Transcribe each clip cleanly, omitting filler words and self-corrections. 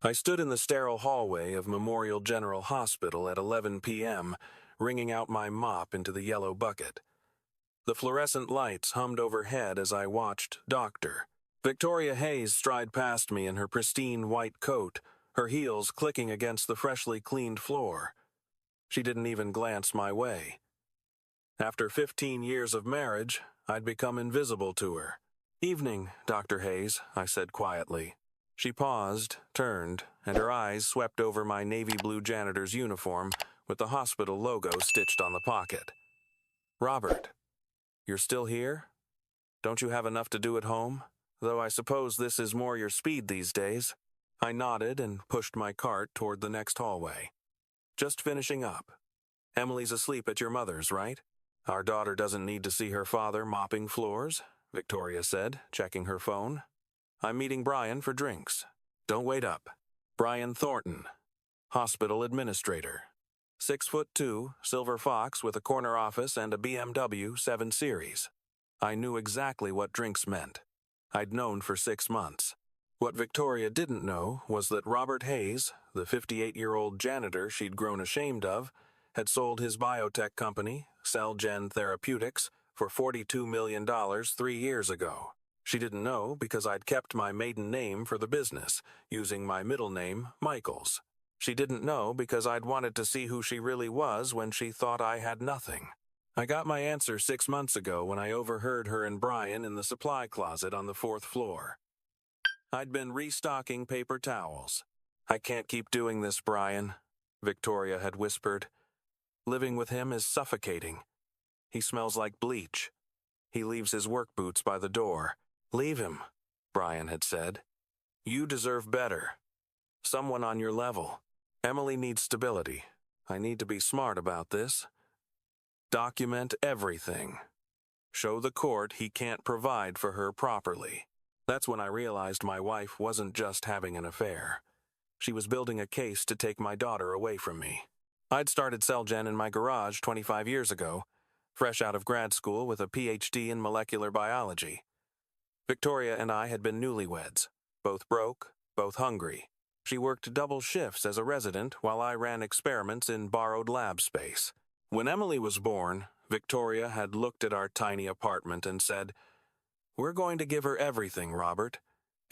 I stood in the sterile hallway of Memorial General Hospital at 11 p.m., wringing out my mop into the yellow bucket. The fluorescent lights hummed overhead as I watched Dr. Victoria Hayes stride past me in her pristine white coat, her heels clicking against the freshly cleaned floor. She didn't even glance my way. After 15 years of marriage, I'd become invisible to her. "Evening, Dr. Hayes," I said quietly. She paused, turned, and her eyes swept over my navy blue janitor's uniform with the hospital logo stitched on the pocket. "Robert, you're still here? Don't you have enough to do at home? Though I suppose this is more your speed these days." I nodded and pushed my cart toward the next hallway. "Just finishing up. Emily's asleep at your mother's, right? Our daughter doesn't need to see her father mopping floors," Victoria said, checking her phone. "I'm meeting Brian for drinks. Don't wait up." Brian Thornton, hospital administrator. 6'2", silver fox with a corner office and a BMW 7 Series. I knew exactly what drinks meant. I'd known for 6 months. What Victoria didn't know was that Robert Hayes, the 58-year-old janitor she'd grown ashamed of, had sold his biotech company, CellGen Therapeutics, for $42 million 3 years ago. She didn't know because I'd kept my maiden name for the business, using my middle name, Michaels. She didn't know because I'd wanted to see who she really was when she thought I had nothing. I got my answer 6 months ago when I overheard her and Brian in the supply closet on the 4th floor. I'd been restocking paper towels. "I can't keep doing this, Brian," Victoria had whispered. "Living with him is suffocating. He smells like bleach. He leaves his work boots by the door." "Leave him," Brian had said. "You deserve better. Someone on your level. Emily needs stability. I need to be smart about this. Document everything. Show the court he can't provide for her properly." That's when I realized my wife wasn't just having an affair. She was building a case to take my daughter away from me. I'd started CellGen in my garage 25 years ago, fresh out of grad school with a PhD in molecular biology. Victoria and I had been newlyweds, both broke, both hungry. She worked double shifts as a resident while I ran experiments in borrowed lab space. When Emily was born, Victoria had looked at our tiny apartment and said, "We're going to give her everything, Robert.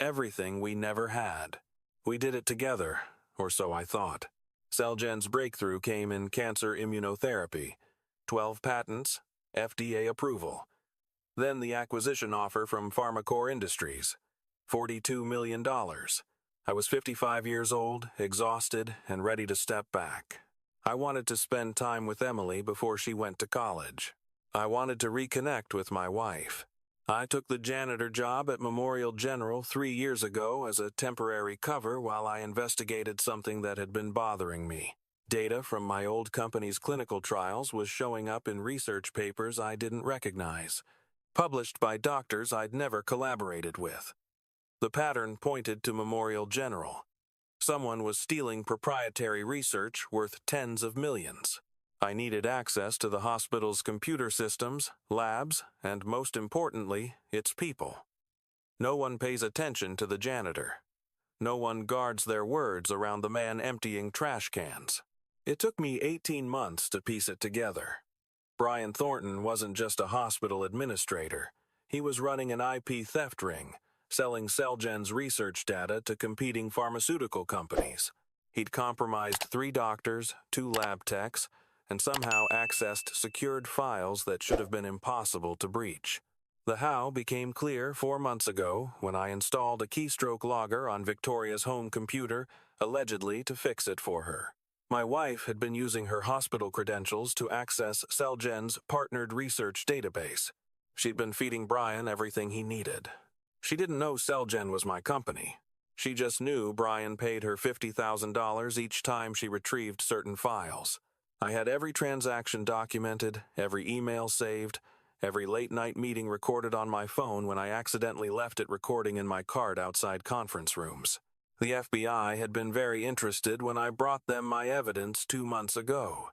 Everything we never had." We did it together, or so I thought. CellGen's breakthrough came in cancer immunotherapy. 12 patents, FDA approval. Then the acquisition offer from PharmaCore Industries. $42 million. I was 55 years old, exhausted, and ready to step back. I wanted to spend time with Emily before she went to college. I wanted to reconnect with my wife. I took the janitor job at Memorial General 3 years ago as a temporary cover while I investigated something that had been bothering me. Data from my old company's clinical trials was showing up in research papers I didn't recognize, published by doctors I'd never collaborated with. The pattern pointed to Memorial General. Someone was stealing proprietary research worth tens of millions. I needed access to the hospital's computer systems, labs, and most importantly, its people. No one pays attention to the janitor. No one guards their words around the man emptying trash cans. It took me 18 months to piece it together. Brian Thornton wasn't just a hospital administrator. He was running an IP theft ring, selling CellGen's research data to competing pharmaceutical companies. He'd compromised 3 doctors, 2 lab techs, and somehow accessed secured files that should have been impossible to breach. The how became clear 4 months ago when I installed a keystroke logger on Victoria's home computer, allegedly to fix it for her. My wife had been using her hospital credentials to access CellGen's partnered research database. She'd been feeding Brian everything he needed. She didn't know CellGen was my company. She just knew Brian paid her $50,000 each time she retrieved certain files. I had every transaction documented, every email saved, every late-night meeting recorded on my phone when I accidentally left it recording in my cart outside conference rooms. The FBI had been very interested when I brought them my evidence 2 months ago.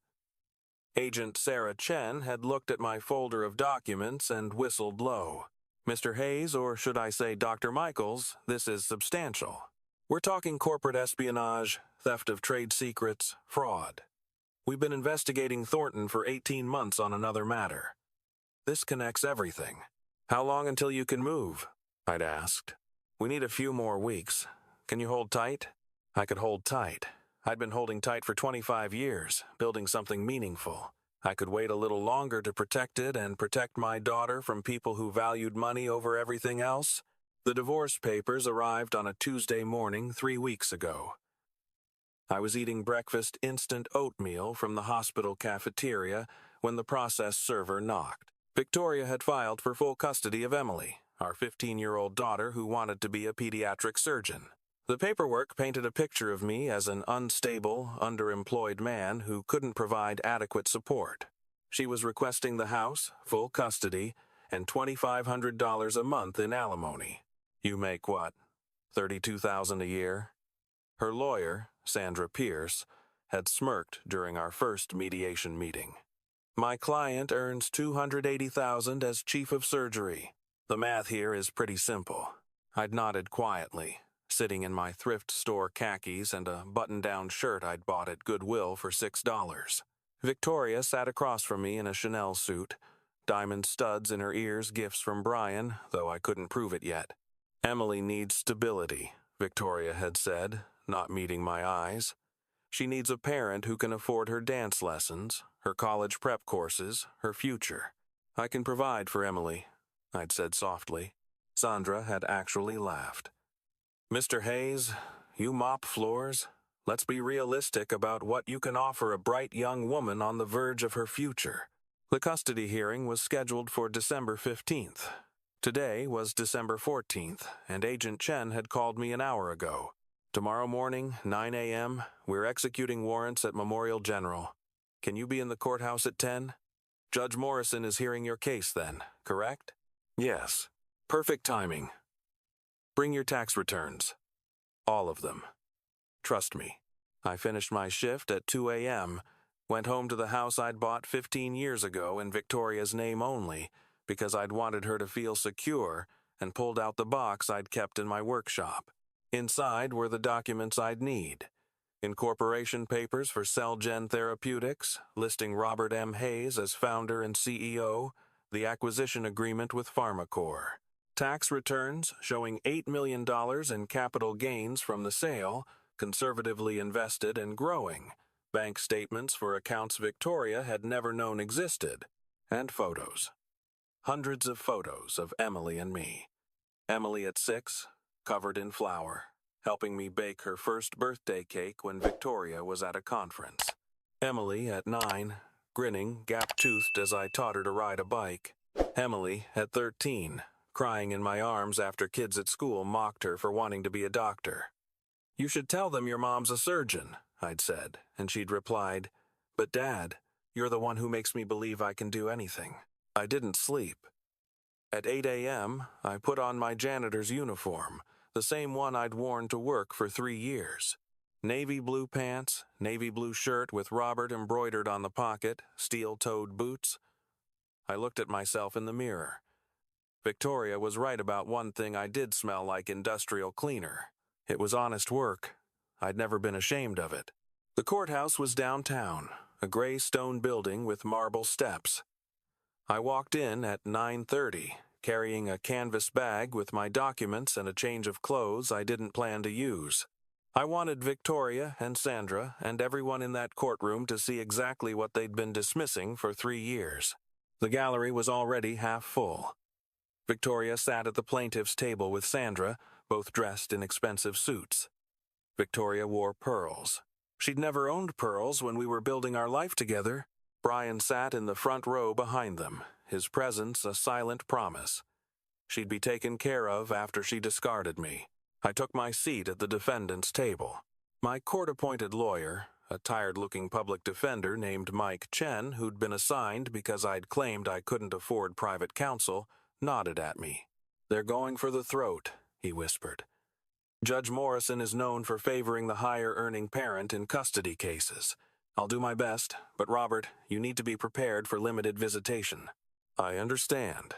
Agent Sarah Chen had looked at my folder of documents and whistled low. "Mr. Hayes, or should I say Dr. Michaels, this is substantial. We're talking corporate espionage, theft of trade secrets, fraud. We've been investigating Thornton for 18 months on another matter. This connects everything. How long until you can move? I'd asked. We need a few more weeks. Can you hold tight? I could hold tight. I'd been holding tight for 25 years, building something meaningful. I could wait a little longer to protect it and protect my daughter from people who valued money over everything else. The divorce papers arrived on a Tuesday morning 3 weeks ago. I was eating breakfast instant oatmeal from the hospital cafeteria when the process server knocked. Victoria had filed for full custody of Emily, our 15-year-old daughter who wanted to be a pediatric surgeon. The paperwork painted a picture of me as an unstable, underemployed man who couldn't provide adequate support. She was requesting the house, full custody, and $2,500 a month in alimony. You make what, $32,000 a year? Her lawyer, Sandra Pierce, had smirked during our first mediation meeting. My client earns $280,000 as chief of surgery. The math here is pretty simple. I'd nodded quietly, sitting in my thrift store khakis and a button-down shirt I'd bought at Goodwill for $6. Victoria sat across from me in a Chanel suit, diamond studs in her ears, gifts from Brian, though I couldn't prove it yet. Emily needs stability, Victoria had said, not meeting my eyes. She needs a parent who can afford her dance lessons, her college prep courses, her future. I can provide for Emily, I'd said softly. Sandra had actually laughed. Mr. Hayes, you mop floors. Let's be realistic about what you can offer a bright young woman on the verge of her future. The custody hearing was scheduled for December 15th. Today was December 14th, and Agent Chen had called me an hour ago. Tomorrow morning, 9 a.m., we're executing warrants at Memorial General. Can you be in the courthouse at 10? Judge Morrison is hearing your case then, correct? Yes. Perfect timing. Bring your tax returns. All of them. Trust me. I finished my shift at 2 a.m., went home to the house I'd bought 15 years ago in Victoria's name only, because I'd wanted her to feel secure, and pulled out the box I'd kept in my workshop. Inside were the documents I'd need. Incorporation papers for Celgen Therapeutics, listing Robert M. Hayes as founder and CEO, the acquisition agreement with PharmaCore. Tax returns showing $8 million in capital gains from the sale, conservatively invested and growing, bank statements for accounts Victoria had never known existed, and photos. Hundreds of photos of Emily and me. Emily at 6, covered in flour, helping me bake her first birthday cake when Victoria was at a conference. Emily at 9, grinning, gap-toothed as I taught her to ride a bike. Emily at 13, crying in my arms after kids at school mocked her for wanting to be a doctor. You should tell them your mom's a surgeon, I'd said, and she'd replied, but Dad, you're the one who makes me believe I can do anything. I didn't sleep. At 8 a.m., I put on my janitor's uniform, the same one I'd worn to work for 3 years. Navy blue pants, navy blue shirt with Robert embroidered on the pocket, steel-toed boots. I looked at myself in the mirror. Victoria was right about one thing. I did smell like industrial cleaner. It was honest work. I'd never been ashamed of it. The courthouse was downtown, a gray stone building with marble steps. I walked in at 9:30, carrying a canvas bag with my documents and a change of clothes I didn't plan to use. I wanted Victoria and Sandra and everyone in that courtroom to see exactly what they'd been dismissing for 3 years. The gallery was already half full. Victoria sat at the plaintiff's table with Sandra, both dressed in expensive suits. Victoria wore pearls. She'd never owned pearls when we were building our life together. Brian sat in the front row behind them, his presence a silent promise. She'd be taken care of after she discarded me. I took my seat at the defendant's table. My court-appointed lawyer, a tired-looking public defender named Mike Chen, who'd been assigned because I'd claimed I couldn't afford private counsel, nodded at me. They're going for the throat, he whispered. Judge Morrison is known for favoring the higher-earning parent in custody cases. I'll do my best, but Robert, you need to be prepared for limited visitation. I understand.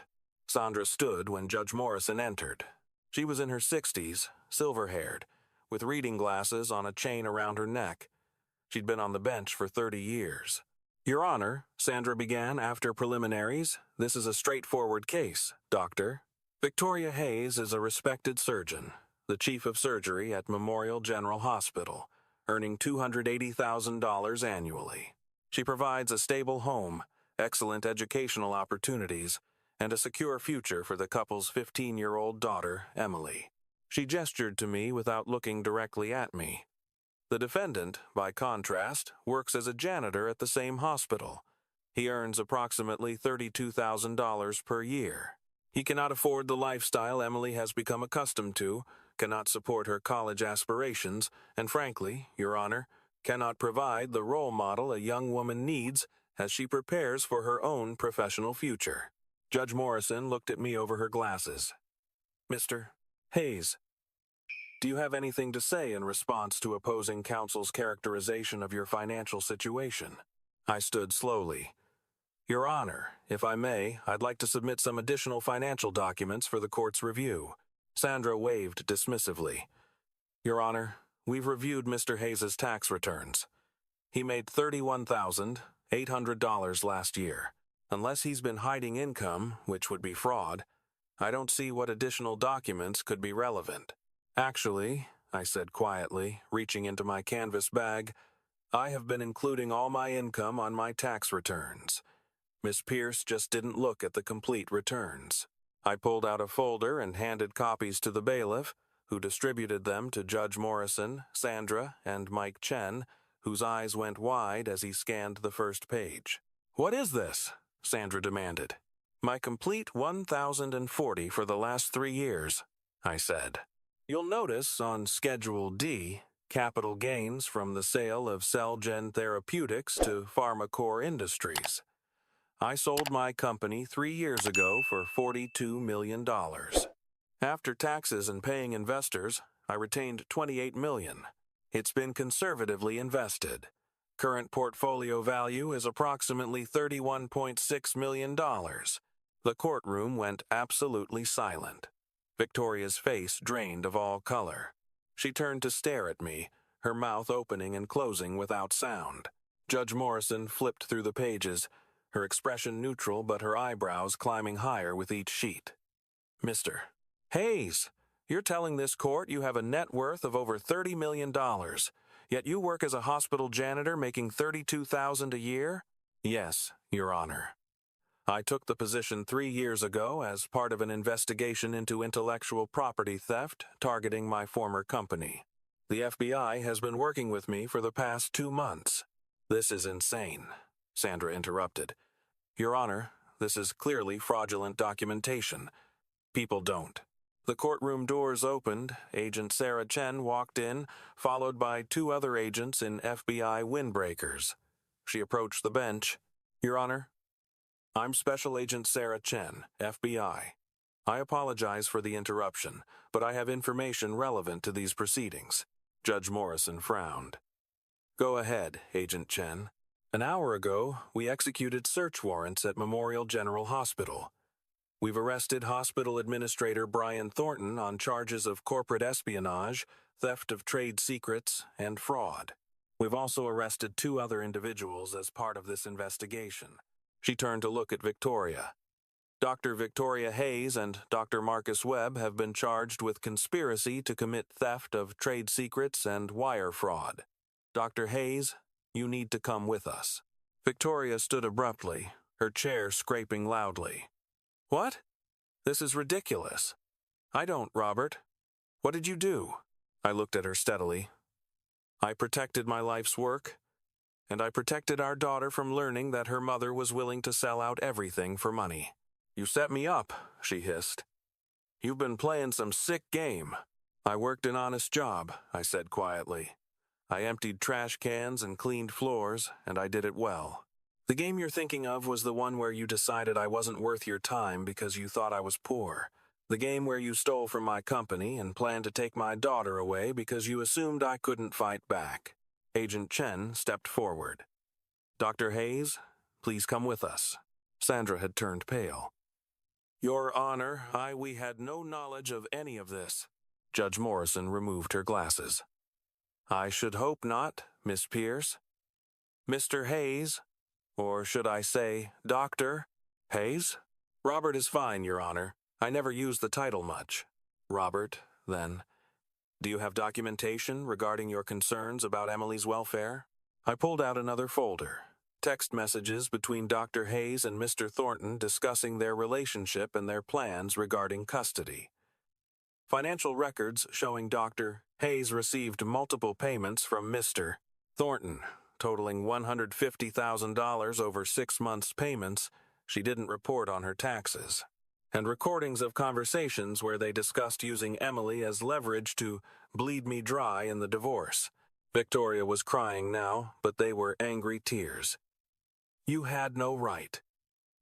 Sandra stood when Judge Morrison entered. She was in her 60s, silver-haired, with reading glasses on a chain around her neck. She'd been on the bench for 30 years. Your Honor, Sandra began after preliminaries, this is a straightforward case, Doctor. Victoria Hayes is a respected surgeon, the chief of surgery at Memorial General Hospital, earning $280,000 annually. She provides a stable home, excellent educational opportunities, and a secure future for the couple's 15-year-old daughter, Emily. She gestured to me without looking directly at me. The defendant, by contrast, works as a janitor at the same hospital. He earns approximately $32,000 per year. He cannot afford the lifestyle Emily has become accustomed to, cannot support her college aspirations, and frankly, Your Honor, cannot provide the role model a young woman needs as she prepares for her own professional future. Judge Morrison looked at me over her glasses. Mr. Hayes, do you have anything to say in response to opposing counsel's characterization of your financial situation? I stood slowly. Your Honor, if I may, I'd like to submit some additional financial documents for the court's review. Sandra waved dismissively. Your Honor, we've reviewed Mr. Hayes' tax returns. He made $31,800 last year. Unless he's been hiding income, which would be fraud, I don't see what additional documents could be relevant. Actually, I said quietly, reaching into my canvas bag, I have been including all my income on my tax returns. Miss Pierce just didn't look at the complete returns. I pulled out a folder and handed copies to the bailiff, who distributed them to Judge Morrison, Sandra, and Mike Chen, whose eyes went wide as he scanned the first page. What is this? Sandra demanded. My complete 1,040 for the last 3 years, I said. You'll notice on Schedule D, capital gains from the sale of Celgen Therapeutics to PharmaCore Industries. I sold my company 3 years ago for $42 million. After taxes and paying investors, I retained $28 million. It's been conservatively invested. Current portfolio value is approximately $31.6 million. The courtroom went absolutely silent. Victoria's face drained of all color. She turned to stare at me, her mouth opening and closing without sound. Judge Morrison flipped through the pages, her expression neutral but her eyebrows climbing higher with each sheet. Mr. Hayes, you're telling this court you have a net worth of over $30 million, yet you work as a hospital janitor making $32,000 a year? Yes, Your Honor. I took the position 3 years ago as part of an investigation into intellectual property theft targeting my former company. The FBI has been working with me for the past 2 months. This is insane, Sandra interrupted. Your Honor, this is clearly fraudulent documentation. People don't. The courtroom doors opened, Agent Sarah Chen walked in, followed by 2 other agents in FBI windbreakers. She approached the bench. Your Honor, I'm Special Agent Sarah Chen, FBI. I apologize for the interruption, but I have information relevant to these proceedings. Judge Morrison frowned. Go ahead, Agent Chen. An hour ago, we executed search warrants at Memorial General Hospital. We've arrested Hospital Administrator Brian Thornton on charges of corporate espionage, theft of trade secrets, and fraud. We've also arrested 2 other individuals as part of this investigation. She turned to look at Victoria. Dr. Victoria Hayes and Dr. Marcus Webb have been charged with conspiracy to commit theft of trade secrets and wire fraud. Dr. Hayes, you need to come with us. Victoria stood abruptly, her chair scraping loudly. What? This is ridiculous. I don't, Robert. What did you do? I looked at her steadily. I protected my life's work, and I protected our daughter from learning that her mother was willing to sell out everything for money. You set me up, she hissed. You've been playing some sick game. I worked an honest job, I said quietly. I emptied trash cans and cleaned floors, and I did it well. The game you're thinking of was the one where you decided I wasn't worth your time because you thought I was poor. The game where you stole from my company and planned to take my daughter away because you assumed I couldn't fight back. Agent Chen stepped forward. Dr. Hayes, please come with us. Sandra had turned pale. Your Honor, we had no knowledge of any of this. Judge Morrison removed her glasses. I should hope not, Miss Pierce. Mr. Hayes, or should I say, Dr. Hayes? Robert is fine, Your Honor. I never use the title much. Robert, then. Do you have documentation regarding your concerns about Emily's welfare? I pulled out another folder. Text messages between Dr. Hayes and Mr. Thornton discussing their relationship and their plans regarding custody. Financial records showing Dr. Hayes received multiple payments from Mr. Thornton, totaling $150,000 over 6 months' payments she didn't report on her taxes, and recordings of conversations where they discussed using Emily as leverage to bleed me dry in the divorce. Victoria was crying now, but they were angry tears. You had no right.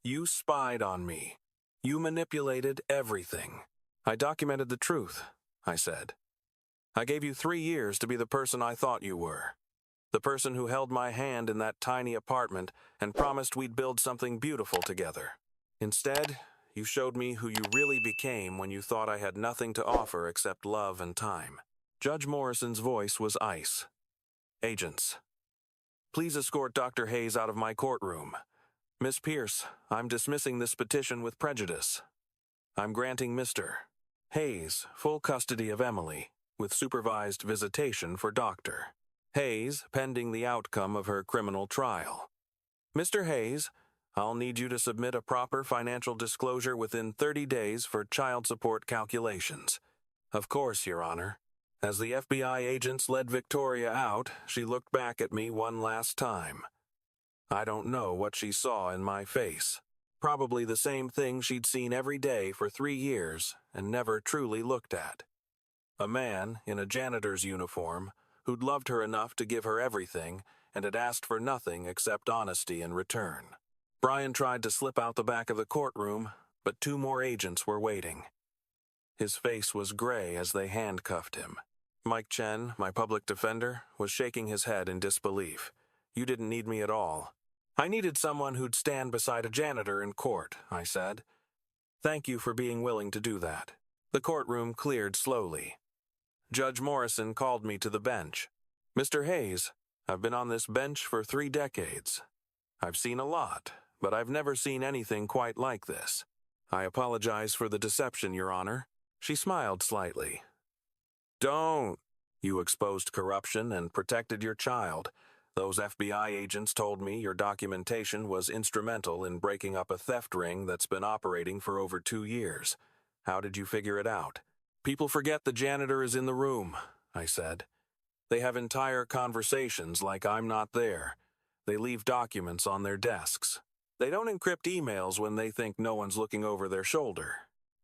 You spied on me. You manipulated everything. I documented the truth, I said. I gave you 3 years to be the person I thought you were. The person who held my hand in that tiny apartment and promised we'd build something beautiful together. Instead, you showed me who you really became when you thought I had nothing to offer except love and time. Judge Morrison's voice was ice. Agents. Please escort Dr. Hayes out of my courtroom. Miss Pierce, I'm dismissing this petition with prejudice. I'm granting Mr. Hayes full custody of Emily, with supervised visitation for Dr. Hayes pending the outcome of her criminal trial. Mr. Hayes, I'll need you to submit a proper financial disclosure within 30 days for child support calculations. Of course, Your Honor. As the FBI agents led Victoria out, she looked back at me one last time. I don't know what she saw in my face. Probably the same thing she'd seen every day for 3 years and never truly looked at. A man in a janitor's uniform who'd loved her enough to give her everything and had asked for nothing except honesty in return. Brian tried to slip out the back of the courtroom, but 2 more agents were waiting. His face was gray as they handcuffed him. Mike Chen, my public defender, was shaking his head in disbelief. You didn't need me at all. I needed someone who'd stand beside a janitor in court, I said. Thank you for being willing to do that. The courtroom cleared slowly. Judge Morrison called me to the bench. Mr. Hayes, I've been on this bench for 3 decades. I've seen a lot, but I've never seen anything quite like this. I apologize for the deception, Your Honor. She smiled slightly. Don't. You exposed corruption and protected your child. Those FBI agents told me your documentation was instrumental in breaking up a theft ring that's been operating for over 2 years. How did you figure it out? People forget the janitor is in the room, I said. They have entire conversations like I'm not there. They leave documents on their desks. They don't encrypt emails when they think no one's looking over their shoulder.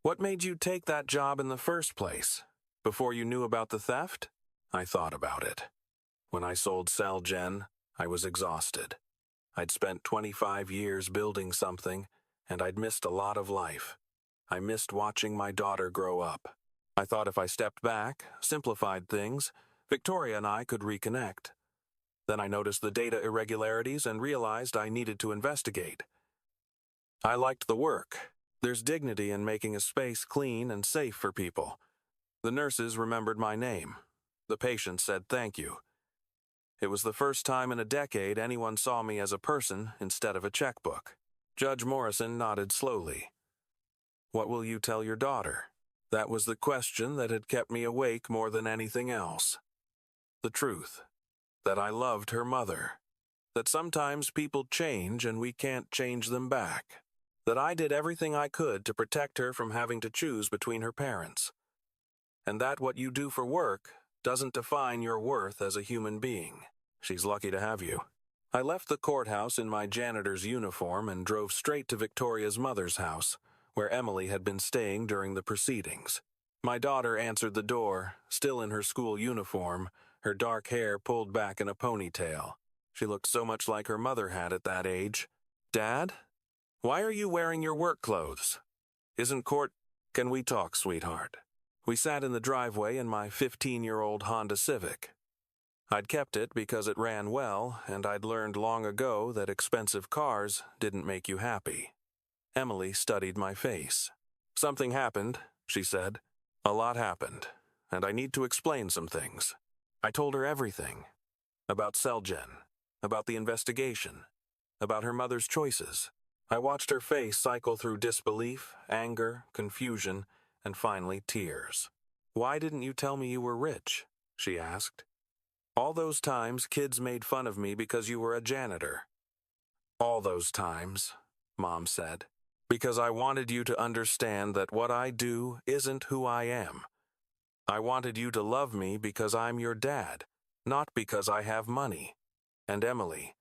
What made you take that job in the first place? Before you knew about the theft? I thought about it. When I sold Celgen, I was exhausted. I'd spent 25 years building something, and I'd missed a lot of life. I missed watching my daughter grow up. I thought if I stepped back, simplified things, Victoria and I could reconnect. Then I noticed the data irregularities and realized I needed to investigate. I liked the work. There's dignity in making a space clean and safe for people. The nurses remembered my name. The patients said thank you. It was the first time in a decade anyone saw me as a person instead of a checkbook. Judge Morrison nodded slowly. What will you tell your daughter? That was the question that had kept me awake more than anything else. The truth. That I loved her mother. That sometimes people change and we can't change them back. That I did everything I could to protect her from having to choose between her parents. And that what you do for work doesn't define your worth as a human being. She's lucky to have you. I left the courthouse in my janitor's uniform and drove straight to Victoria's mother's house, where Emily had been staying during the proceedings. My daughter answered the door, still in her school uniform, her dark hair pulled back in a ponytail. She looked so much like her mother had at that age. Dad? Why are you wearing your work clothes? Isn't court... Can we talk, sweetheart? We sat in the driveway in my 15-year-old Honda Civic. I'd kept it because it ran well, and I'd learned long ago that expensive cars didn't make you happy. Emily studied my face. Something happened, she said. A lot happened. and I need to explain some things. I told her everything. About Seljen, about the investigation, about her mother's choices. I watched her face cycle through disbelief, anger, confusion, and finally tears. "Why didn't you tell me you were rich?" she asked. "All those times kids made fun of me because you were a janitor." "All those times," Mom said, "because I wanted you to understand that what I do isn't who I am. I wanted you to love me because I'm your dad, not because I have money. And Emily,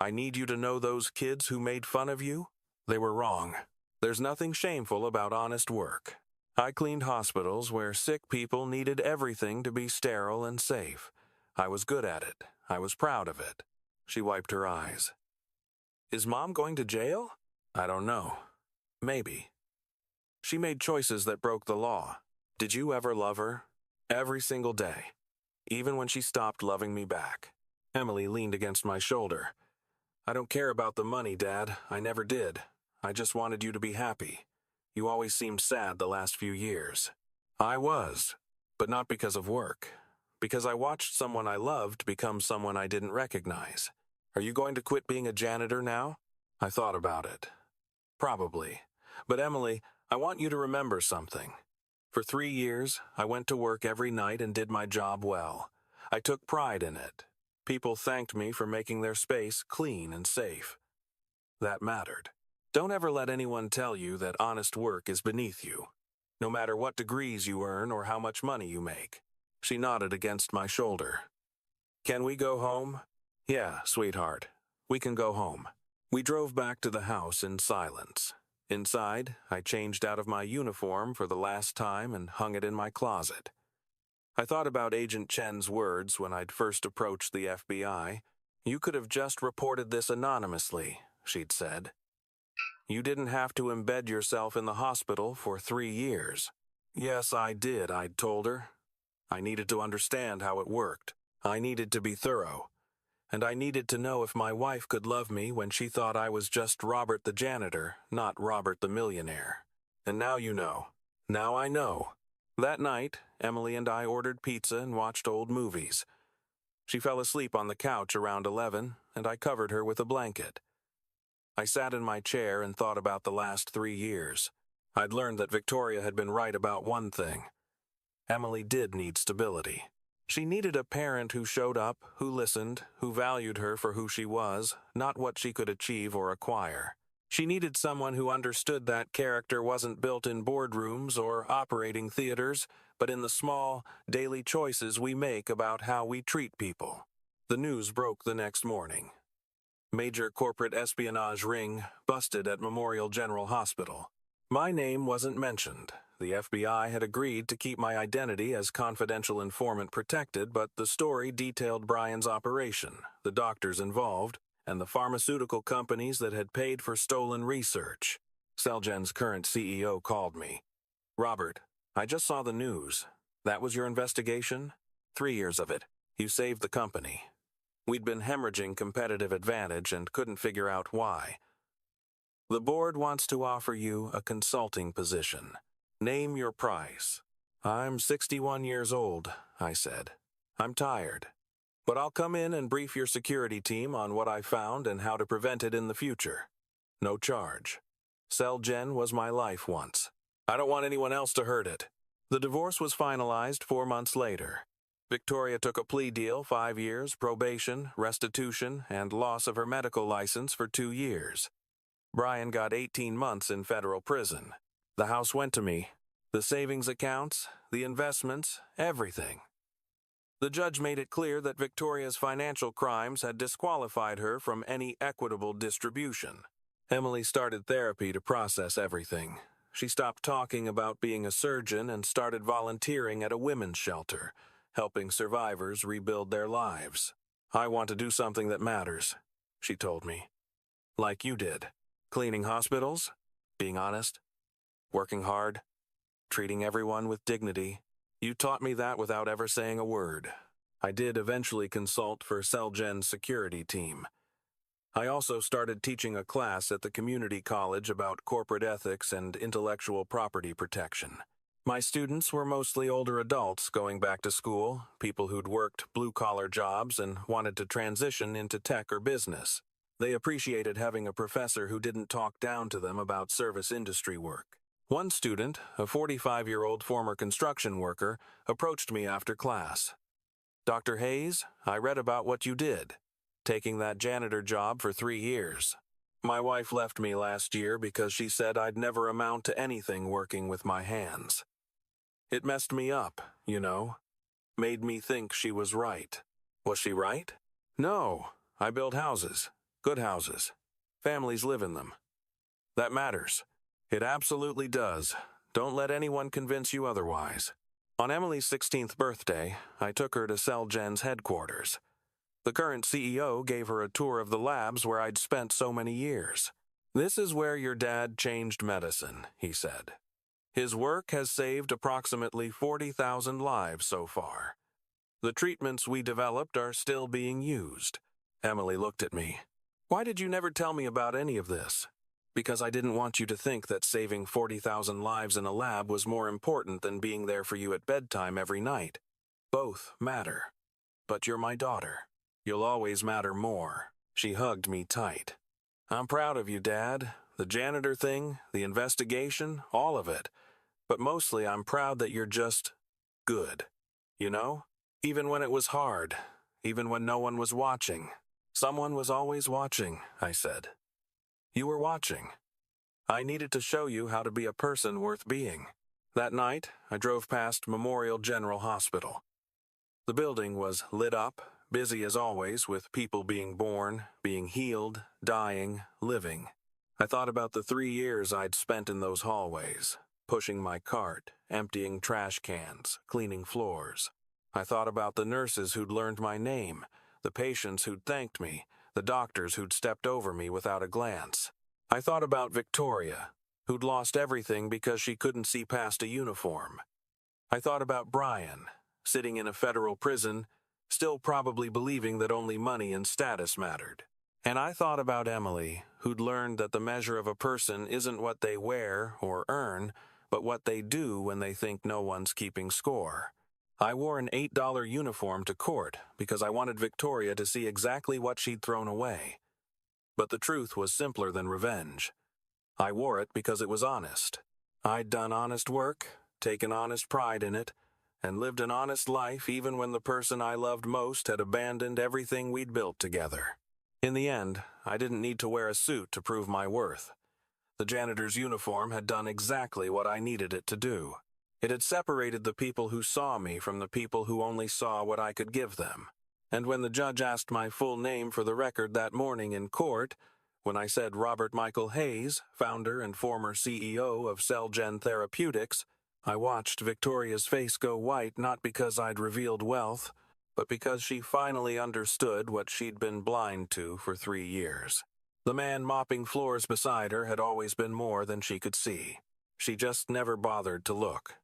I need you to know those kids who made fun of you? They were wrong. There's nothing shameful about honest work. I cleaned hospitals where sick people needed everything to be sterile and safe. I was good at it. I was proud of it." She wiped her eyes. "Is Mom going to jail?" "I don't know. Maybe. She made choices that broke the law. Did you ever love her?" "Every single day. Even when she stopped loving me back." Emily leaned against my shoulder. "I don't care about the money, Dad. I never did. I just wanted you to be happy. You always seemed sad the last few years." "I was, but not because of work. Because I watched someone I loved become someone I didn't recognize. Are you going to quit being a janitor now?" I thought about it. Probably. But Emily, I want you to remember something. For 3 years, I went to work every night and did my job well. I took pride in it. People thanked me for making their space clean and safe. That mattered. Don't ever let anyone tell you that honest work is beneath you, no matter what degrees you earn or how much money you make. She nodded against my shoulder. "Can we go home?" "Yeah, sweetheart. We can go home." We drove back to the house in silence. Inside, I changed out of my uniform for the last time and hung it in my closet. I thought about Agent Chen's words when I'd first approached the FBI. "You could have just reported this anonymously," she'd said. "You didn't have to embed yourself in the hospital for 3 years." "Yes, I did," I'd told her. "I needed to understand how it worked. I needed to be thorough. And I needed to know if my wife could love me when she thought I was just Robert the janitor, not Robert the millionaire. And now you know. Now I know." That night, Emily and I ordered pizza and watched old movies. She fell asleep on the couch around 11, and I covered her with a blanket. I sat in my chair and thought about the last 3 years. I'd learned that Victoria had been right about one thing. Emily did need stability. She needed a parent who showed up, who listened, who valued her for who she was, not what she could achieve or acquire. She needed someone who understood that character wasn't built in boardrooms or operating theaters, but in the small, daily choices we make about how we treat people. The news broke the next morning. Major corporate espionage ring busted at Memorial General Hospital. My name wasn't mentioned. The FBI had agreed to keep my identity as confidential informant protected, but the story detailed Brian's operation, the doctors involved, and the pharmaceutical companies that had paid for stolen research. Seljen's current CEO called me. "Robert, I just saw the news. That was your investigation? 3 years of it. You saved the company. We'd been hemorrhaging competitive advantage and couldn't figure out why. The board wants to offer you a consulting position. Name your price." "I'm 61 years old," I said. "I'm tired. But I'll come in and brief your security team on what I found and how to prevent it in the future. No charge. Seljen was my life once. I don't want anyone else to hurt it." The divorce was finalized 4 months later. Victoria took a plea deal, 5 years, probation, restitution, and loss of her medical license for 2 years. Brian got 18 months in federal prison. The house went to me. The savings accounts, the investments, everything. The judge made it clear that Victoria's financial crimes had disqualified her from any equitable distribution. Emily started therapy to process everything. She stopped talking about being a surgeon and started volunteering at a women's shelter, helping survivors rebuild their lives. "I want to do something that matters," she told me. "Like you did. Cleaning hospitals, being honest, working hard, treating everyone with dignity. You taught me that without ever saying a word." I did eventually consult for Seljen's security team. I also started teaching a class at the community college about corporate ethics and intellectual property protection. My students were mostly older adults going back to school, people who'd worked blue-collar jobs and wanted to transition into tech or business. They appreciated having a professor who didn't talk down to them about service industry work. One student, a 45-year-old former construction worker, approached me after class. "Dr. Hayes, I read about what you did, taking that janitor job for 3 years. My wife left me last year because she said I'd never amount to anything working with my hands. It messed me up, you know. Made me think she was right." "Was she right?" "No. I build houses. Good houses. Families live in them. That matters. It absolutely does. Don't let anyone convince you otherwise." On Emily's 16th birthday, I took her to CellGen's headquarters. The current CEO gave her a tour of the labs where I'd spent so many years. "This is where your dad changed medicine," he said. "His work has saved approximately 40,000 lives so far. The treatments we developed are still being used." Emily looked at me. "Why did you never tell me about any of this?" "Because I didn't want you to think that saving 40,000 lives in a lab was more important than being there for you at bedtime every night. Both matter. But you're my daughter. You'll always matter more." She hugged me tight. "I'm proud of you, Dad. The janitor thing, the investigation, all of it. But mostly I'm proud that you're just good. You know? Even when it was hard. Even when no one was watching." "Someone was always watching," I said. "You were watching. I needed to show you how to be a person worth being." That night, I drove past Memorial General Hospital. The building was lit up, busy as always, with people being born, being healed, dying, living. I thought about the 3 years I'd spent in those hallways, pushing my cart, emptying trash cans, cleaning floors. I thought about the nurses who'd learned my name, the patients who'd thanked me, the doctors who'd stepped over me without a glance. I thought about Victoria, who'd lost everything because she couldn't see past a uniform. I thought about Brian, sitting in a federal prison, still probably believing that only money and status mattered. And I thought about Emily, who'd learned that the measure of a person isn't what they wear or earn, but what they do when they think no one's keeping score. I wore an $8 uniform to court because I wanted Victoria to see exactly what she'd thrown away. But the truth was simpler than revenge. I wore it because it was honest. I'd done honest work, taken honest pride in it, and lived an honest life even when the person I loved most had abandoned everything we'd built together. In the end, I didn't need to wear a suit to prove my worth. The janitor's uniform had done exactly what I needed it to do. It had separated the people who saw me from the people who only saw what I could give them. And when the judge asked my full name for the record that morning in court, when I said Robert Michael Hayes, founder and former CEO of CellGen Therapeutics, I watched Victoria's face go white not because I'd revealed wealth, but because she finally understood what she'd been blind to for 3 years. The man mopping floors beside her had always been more than she could see. She just never bothered to look.